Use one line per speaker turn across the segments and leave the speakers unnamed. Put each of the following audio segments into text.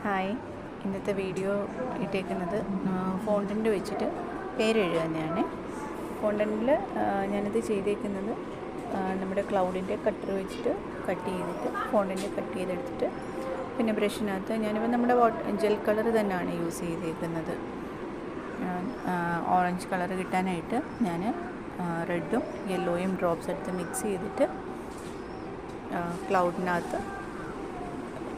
Hi, ഇന്നത്തെ video ഇട്ടേക്കുന്നത് fondant വെച്ചിട്ട് പേരെഴുതുക തന്നെയാണ്. ഫോണ്ടൻ്റിൽ ഞാനിത് ചെയ്തേക്കുന്നത് നമ്മുടെ ക്ലൗഡിൻ്റെ കട്ടർ വെച്ചിട്ട് കട്ട് ചെയ്തിട്ട് ഫോണ്ടൻ്റ് കട്ട് ചെയ്തെടുത്തിട്ട് പിന്നെ ബ്രഷിനകത്ത് ഞാനിപ്പോൾ നമ്മുടെ ജെൽ കളർ തന്നെയാണ് യൂസ് ചെയ്തേക്കുന്നത്. ഓറഞ്ച് കളർ കിട്ടാനായിട്ട് ഞാൻ റെഡും യെല്ലോയും ഡ്രോപ്സ് എടുത്ത് മിക്സ് ചെയ്തിട്ട് ക്ലൗഡിനകത്ത്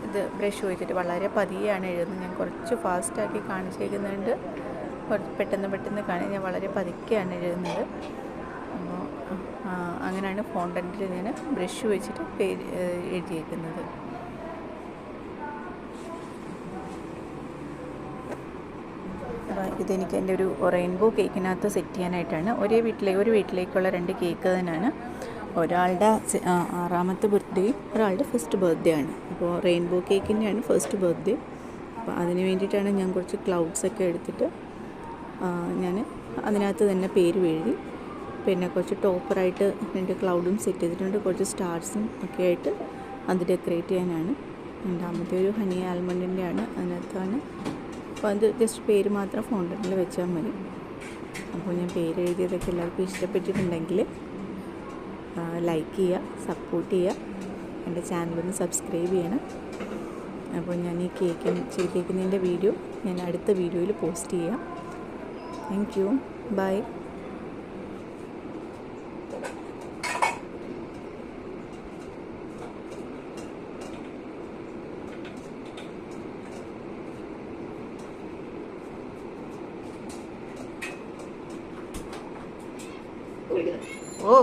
ഇത് ബ്രഷ് വെച്ചിട്ട് വളരെ പതിയെയാണ് എഴുതുന്നത്. ഞാൻ കുറച്ച് ഫാസ്റ്റാക്കി കാണിച്ചേക്കുന്നുണ്ട്. കുറച്ച് പെട്ടെന്ന് കാണാൻ ഞാൻ വളരെ പതുക്കെയാണ് എഴുതുന്നത്. അപ്പോൾ അങ്ങനെയാണ് ഫോണ്ടൻ്റിൽ ഞാൻ ബ്രഷ് വെച്ചിട്ട് എഴുതിയേക്കുന്നത്. അപ്പോൾ ഇതെനിക്ക് എൻ്റെ ഒരു റെയിൻബോ കേക്കിനകത്ത് സെറ്റ് ചെയ്യാനായിട്ടാണ്. ഒരു വീട്ടിലേക്കുള്ള 2 കേക്ക് തന്നെയാണ്. ഒരാളുടെ 6ാമത്തെ ബർത്ത്ഡേയും ഒരാളുടെ ഫസ്റ്റ് ബർത്ത്ഡേ ആണ്. അപ്പോൾ റെയിൻബോ കേക്കിൻ്റെയാണ് ഫസ്റ്റ് ബർത്ത്ഡേ. അപ്പോൾ അതിന് വേണ്ടിയിട്ടാണ് ഞാൻ കുറച്ച് ക്ലൗഡ്സൊക്കെ എടുത്തിട്ട് ഞാൻ അതിനകത്ത് തന്നെ പേര് എഴുതി. പിന്നെ കുറച്ച് ടോപ്പറായിട്ട് 2 ക്ലൗഡും സെറ്റ് ചെയ്തിട്ടുണ്ട്. കുറച്ച് സ്റ്റാർസും ഒക്കെ ആയിട്ട് അത് ഡെക്കറേറ്റ് ചെയ്യാനാണ്. 2ാമത്തെ ഒരു ഹണി ആൽമണ്ടിൻ്റെ ആണ്, അതിനകത്താണ്. അപ്പോൾ അത് ജസ്റ്റ് പേര് മാത്രം ഫോണ്ടൻ്റിൽ വെച്ചാൽ മതി. അപ്പോൾ ഞാൻ പേര് എഴുതിയതൊക്കെ എല്ലാവർക്കും ഇഷ്ടപ്പെട്ടിട്ടുണ്ടെങ്കിൽ ലൈക്ക് ചെയ്യുക, സപ്പോർട്ട് ചെയ്യുക, എൻ്റെ ചാനലൊന്ന് സബ്സ്ക്രൈബ് ചെയ്യണം. അപ്പോൾ ഞാൻ ഈ കേക്ക് ചെയ്തേക്കുന്നതിൻ്റെ വീഡിയോ ഞാൻ അടുത്ത വീഡിയോയിൽ പോസ്റ്റ് ചെയ്യാം. Thank you, by. ഓ